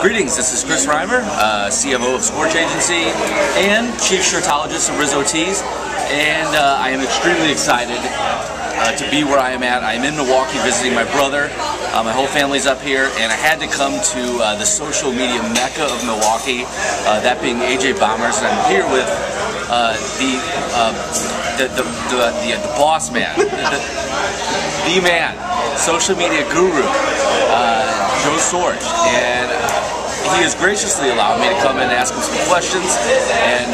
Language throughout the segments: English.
Greetings, this is Chris Reimer, CMO of Scorch Agency and Chief Shirtologist of Rizzo Tees, and I am extremely excited to be where I am at. I'm in Milwaukee visiting my brother. My whole family's up here, and I had to come to the social media mecca of Milwaukee, that being AJ Bombers, and I'm here with the boss man, the man, social media guru, Joe Sorge, and he has graciously allowed me to come in and ask him some questions, and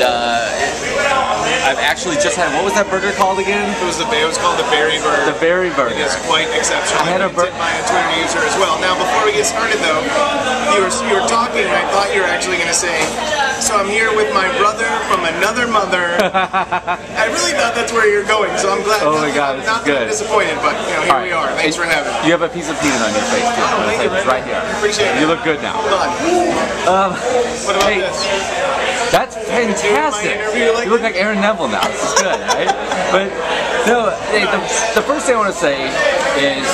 I've actually just had, what was that burger called again? It was called the Berry Burger. The Berry Burger. It is quite exceptional. I had a burger by a Twitter user as well. Now, before we get started though, you were talking, and I thought you were actually going to say, so I'm here with my brother from another mother. I really thought that's where you're going, so I'm glad. Oh my God, this is good. Not disappointed, but you know, here we are. Thanks for having me. You have a piece of peanut on your face too. Oh, thank you, it's right here. Appreciate it. You look good now. Hold on. What about this? That's fantastic. You look like Aaron Neville now. This is good, right? But no, the first thing I want to say is,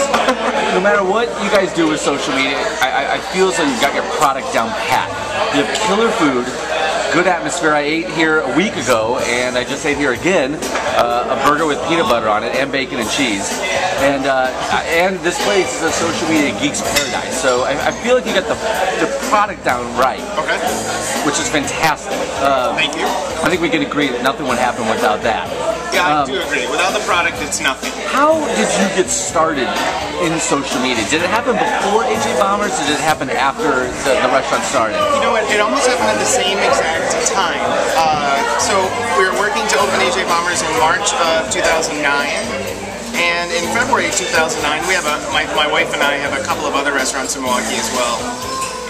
no matter what you guys do with social media, I feel as though you've got your product down pat. You have killer food, good atmosphere. I ate here a week ago, and I just ate here again, a burger with peanut butter on it and bacon and cheese. And this place is a social media geek's paradise. So I feel like you got the product down right. Okay. Which is fantastic. Thank you. I think we can agree that nothing would happen without that. Yeah, I do agree. Without the product, it's nothing. How did you get started in social media? Did it happen before AJ Bombers, or did it happen after the restaurant started? You know what? It almost happened at the same exact time. So we were working to open AJ Bombers in March of 2009. And in February 2009, we have my wife and I have a couple of other restaurants in Milwaukee as well.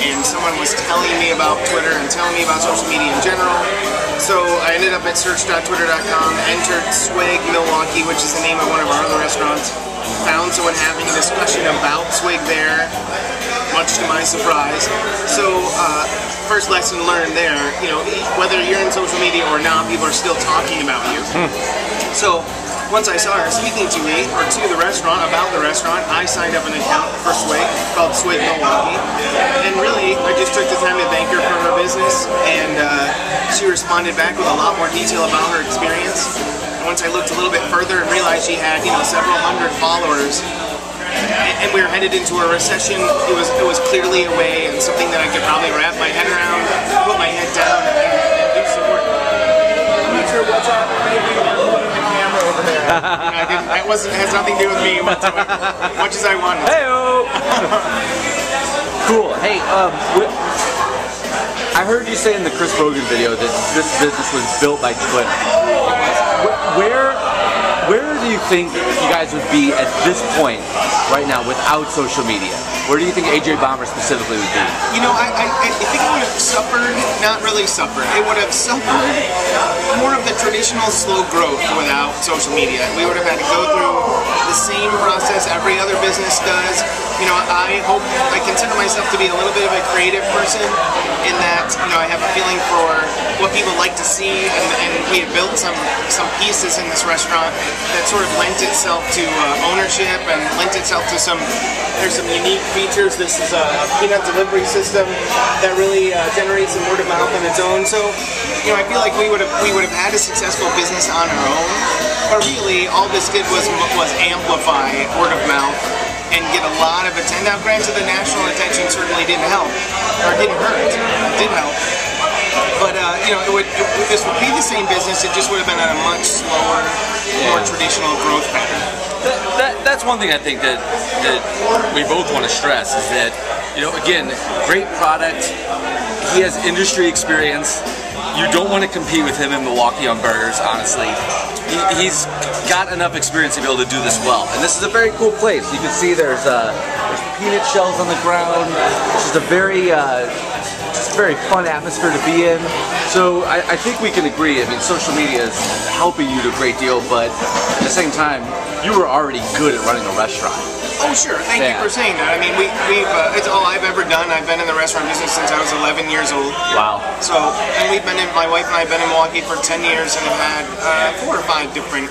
And someone was telling me about Twitter and telling me about social media in general. So I ended up at search.twitter.com, entered Swig Milwaukee, which is the name of one of our other restaurants. Found someone having a discussion about Swig there, much to my surprise. So first lesson learned there, you know, whether you're in social media or not, people are still talking about you. So once I saw her speaking to me, or to the restaurant, about the restaurant, I signed up an account for Swig, called Swig Milwaukee. And really, I just took the time to thank her for her business, and she responded back with a lot more detail about her experience. And once I looked a little bit further and realized she had, you know, several hundred followers, and we were headed into a recession, it was clearly a way and something that I could probably wrap my head around, put my head down, and do some work. I'm not sure what's up. Over there. That has nothing to do with me whatsoever, much as I wanted. Hey-o! Cool. Hey, I heard you say in the Chris Rogan video that this business was built by Twitter. Where do you think you guys would be at this point right now without social media? Where do you think AJ Bomber specifically would be? You know, I think it would have suffered, not really suffered, it would have suffered more of the traditional slow growth without social media. We would have had to go through the same process every other business does. You know, I consider myself to be a little bit of a creative person in that, you know, I have a feeling for what people like to see, and we have built some pieces in this restaurant that sort of lent itself to ownership and lent itself to there's some unique features. This is a peanut delivery system that really generates some word of mouth on its own. So, you know, I feel like we would have had a successful business on our own, but really all this did was amplify word of mouth and get a lot of attention. Now, granted, the national attention certainly didn't help, or didn't hurt. It did help. But you know, this would be the same business. It just would have been at a much slower, more traditional growth pattern. That's one thing I think that we both want to stress is that, you know, again, great product. He has industry experience. You don't want to compete with him in Milwaukee on burgers, honestly. He's got enough experience to be able to do this well. And this is a very cool place. You can see there's peanut shells on the ground. It's just a very fun atmosphere to be in. So I think we can agree. I mean, social media is helping you a great deal, but at the same time, you were already good at running a restaurant. Oh, sure. Thank you for saying that. I mean, it's all I've ever done. I've been in the restaurant business since I was 11 years old. Wow. So, and my wife and I have been in Milwaukee for 10 years and have had 4 or 5 different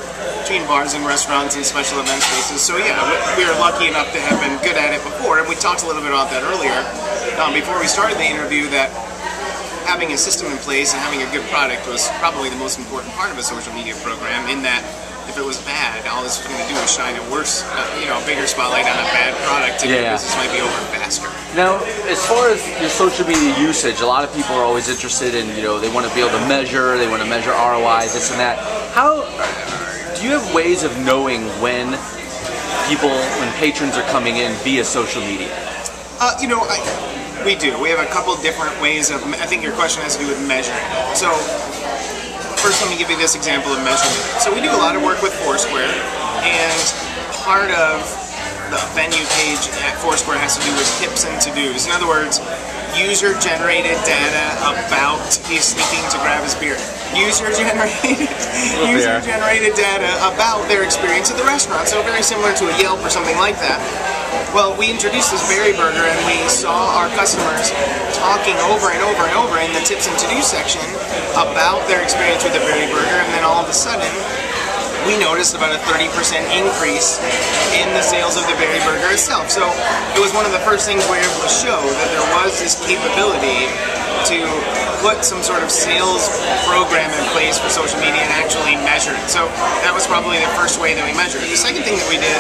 chain bars and restaurants and special event spaces. So yeah, we are lucky enough to have been good at it before, and we talked a little bit about that earlier. before we started the interview that having a system in place and having a good product was probably the most important part of a social media program, in that if it was bad, all it's going to do is shine a worse, a bigger spotlight on a bad product, and your business might be over faster. Now, as far as your social media usage, a lot of people are always interested in, they want to be able to measure, they want to measure ROI, this and that. How do you have ways of knowing when patrons are coming in via social media? We do. We have a couple different ways of, I think your question has to do with measuring. So, first let me give you this example of measurement. So we do a lot of work with Foursquare, and part of the venue page at Foursquare has to do with tips and to-dos. In other words, user-generated data about he's sneaking to grab his beer. User-generated data about their experience at the restaurant. So very similar to a Yelp or something like that. Well, we introduced this Berry Burger, and we saw our customers talking over and over and over in the tips and to-do section about their experience with the Berry Burger, and then all of a sudden, we noticed about a 30% increase in the sales of the Berry Burger itself. So it was one of the first things we were able to show that there was this capability to put some sort of sales program in place for social media and actually measure it. So that was probably the first way that we measured it. The second thing that we did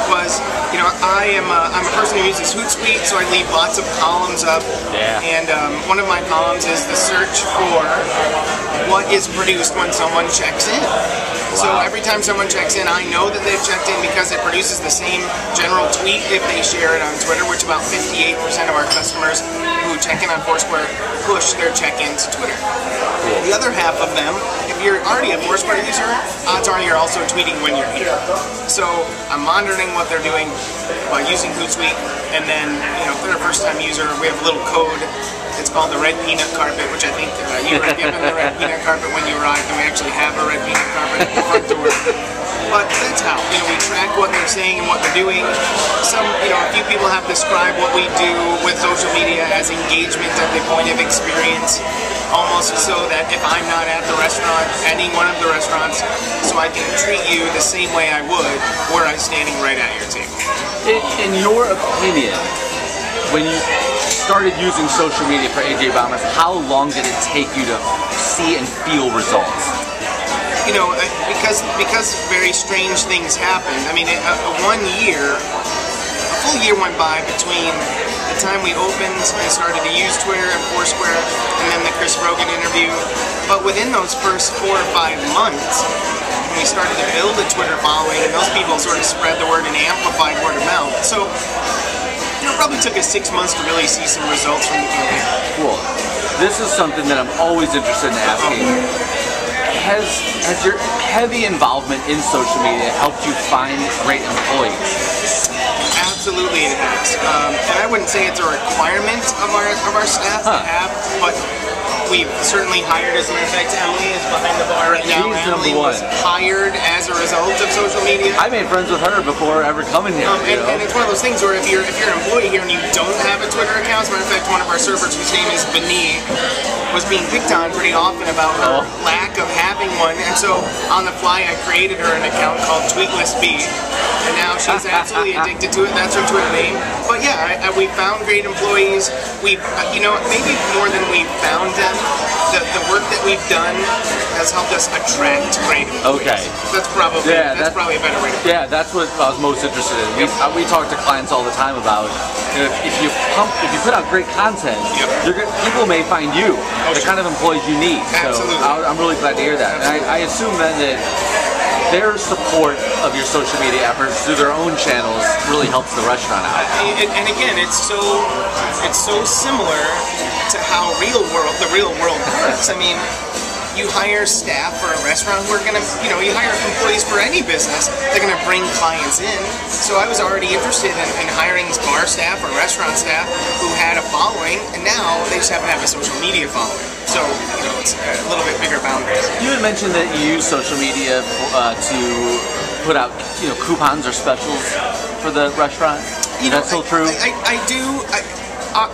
was, I'm a person who uses Hootsuite, so I leave lots of columns up. Yeah. And one of my columns is the search for what is produced when someone checks in. So every time someone checks in, I know that they've checked in because it produces the same general tweet if they share it on Twitter, which about 58% of our customers who check in on Foursquare push their check-in to Twitter. The other half of them, if you're already a Foursquare user, odds are you're also tweeting when you're here. So I'm monitoring what they're doing by using Hootsuite, and then if they're a first-time user, we have a little code. It's called the Red Peanut Carpet, which I think you were given the Red Peanut Carpet when you arrived, and we actually have a Red Peanut Carpet at the front door. But that's how, we track what they're saying and what they're doing. A few people have described what we do with social media as engagement at the point of experience, almost so that if I'm not at the restaurant, any one of the restaurants, so I can treat you the same way I would were I standing right at your table. In your opinion, when you started using social media for AJ Bombers, how long did it take you to see and feel results? Because very strange things happened. I mean, a full year went by between the time we opened and started to use Twitter and Foursquare, and then the Chris Rogan interview. But within those first 4 or 5 months, we started to build a Twitter following, and those people sort of spread the word and amplified word of mouth. So it probably took us 6 months to really see some results from the campaign. Cool. This is something that I'm always interested in asking. Has your heavy involvement in social media helped you find great employees? Absolutely it has. And I wouldn't say it's a requirement of our staff to have, but we've certainly hired, as a matter of fact, Emily is behind the bar right now. Emily was hired as a result of social media. I made friends with her before ever coming here. And it's one of those things where if you're an employee here and you don't have a Twitter account, as a matter of fact, one of our servers whose name is Beni was being picked on pretty often about her lack of having one, and so on the fly I created her an account called TweetListB, and now she's absolutely addicted to it. That's her Twitter name. But yeah, we found great employees. We've, maybe more than we found them, the work that we've done has helped us attract great employees. Okay. That's probably a better way to put it. Yeah, that's what I was most interested in. We talk to clients all the time about if you put out great content, people may find you the kind of employees you need. Absolutely. So I'm really glad to hear that. And I assume then that their support of your social media efforts through their own channels really helps the restaurant out. And again, it's so similar to how the real world works. I mean, you hire staff for a restaurant who are going to, you hire employees for any business, they're going to bring clients in. So I was already interested in hiring bar staff or restaurant staff who had a following, and now they just happen to have a social media following. So, it's a little bit bigger boundaries. You had mentioned that you use social media to put out, coupons or specials for the restaurant. Is that still true? I do.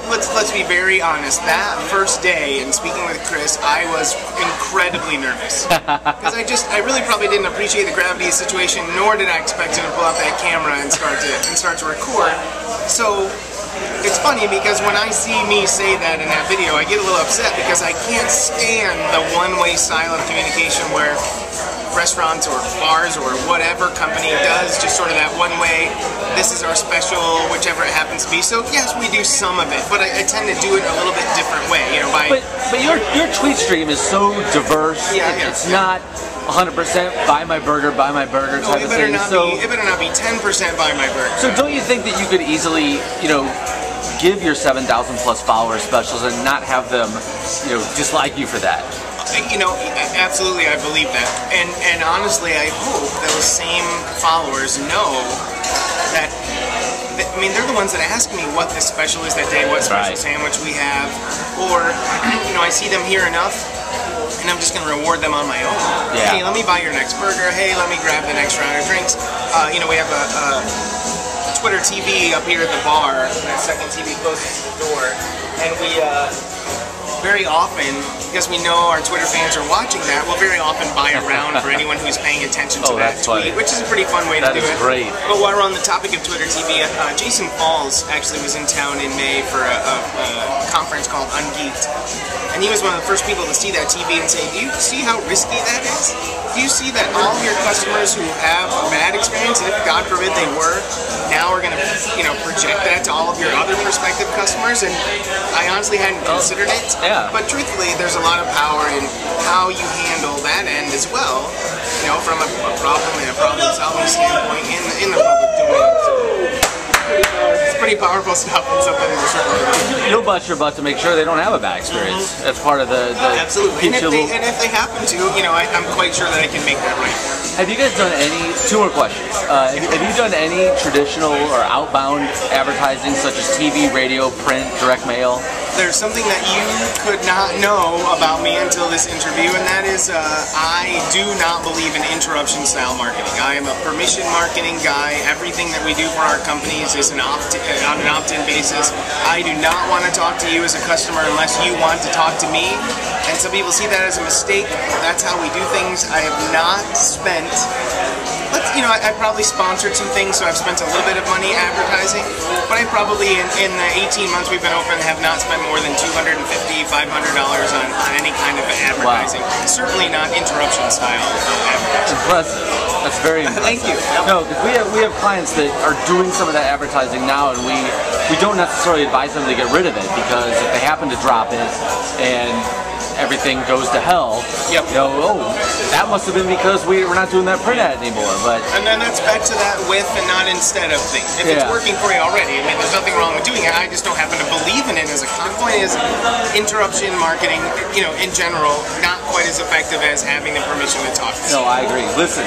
Let's be very honest. That first day, and speaking with Chris, I was incredibly nervous because I really probably didn't appreciate the gravity of the situation, nor did I expect him to pull out that camera and start to record. So it's funny because when I see me say that in that video, I get a little upset because I can't stand the one-way style of communication where restaurants or bars or whatever company does just sort of that one way, this is our special, whichever it happens to be. So yes, we do some of it, but I tend to do it a little bit different way, you know, by... But your tweet stream is so diverse. Yeah. It's not 100% buy my burger type of thing. It better not be 10% buy my burger. So don't you think that you could easily, you know, give your 7,000 plus followers specials and not have them, you know, dislike you for that? You know, absolutely, I believe that, and honestly, I hope those same followers know that. I mean, they're the ones that ask me what the special is that day, what special sandwich we have, or you know, I see them here enough, and I'm just going to reward them on my own. Yeah. Hey, let me buy your next burger. Hey, let me grab the next round of drinks. You know, we have a Twitter TV up here at the bar, that second TV closest to the door, and we. Very often, because we know our Twitter fans are watching that, we'll very often buy a round for anyone who's paying attention to that tweet, which is a pretty fun way to do it. That is great. But while we're on the topic of Twitter TV, Jason Falls actually was in town in May for a conference called Ungeeked. And he was one of the first people to see that TV and say, do you see how risky that is? Do you see that all of your customers who have a bad experience, and if God forbid they were, now are going to, you know, project that to all of your other prospective customers? And I honestly hadn't considered it. Yeah. But truthfully, there's a lot of power in how you handle that end as well, you know, from a problem and a problem-solving standpoint in the public domain. So, it's pretty powerful stuff and something to certainly do. You'll bust your butt to make sure they don't have a bad experience. That's part of the absolutely. And if they happen to, you know, I'm quite sure that I can make that right. Have you guys done any, two more questions, have you done any traditional or outbound advertising such as TV, radio, print, direct mail? There's something that you could not know about me until this interview, and that is I do not believe in interruption style marketing. I am a permission marketing guy. Everything that we do for our companies is on an opt-in basis. I do not want to talk to you as a customer unless you want to talk to me. And some people see that as a mistake. That's how we do things. I have not spent, you know, I probably sponsored some things, so I've spent a little bit of money advertising, but I probably, in the 18 months we've been open, have not spent more than $250, $500 on any kind of advertising. Wow. Certainly not interruption style advertising. Impressive. That's very impressive. Thank you. No, because we have clients that are doing some of that advertising now, and we don't necessarily advise them to get rid of it, because if they happen to drop it and everything goes to hell, you know, oh, that must have been because we're not doing that print ad anymore. But and then that's back to that with and not instead of thing. If it's working for you already, I mean, there's nothing wrong with doing it. I just don't happen to believe in it as a point is interruption marketing, you know, in general, not quite as effective as having the permission to talk to you. No, I agree. Listen,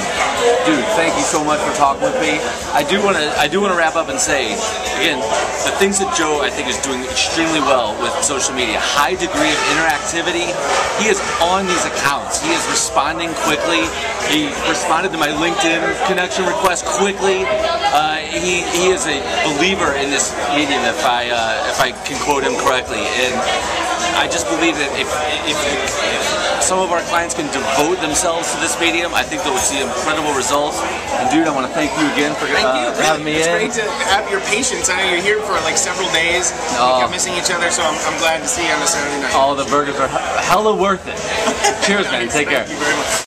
dude, thank you so much for talking with me. I do want to wrap up and say, again, the things that Joe, I think, is doing extremely well with social media, high degree of interactivity. He is on these accounts. He is responding quickly. He responded to my LinkedIn connection request quickly. He is a believer in this medium, if I can quote him correctly. And I just believe that if some of our clients can devote themselves to this medium, I think they will see incredible results. And dude, I want to thank you again for having me in. It's great to have your patience. I know you're here for like several days. We kept missing each other, so I'm glad to see you on a Saturday night. All the burgers are hella worth it. Cheers, man. Take care. Thank you very much.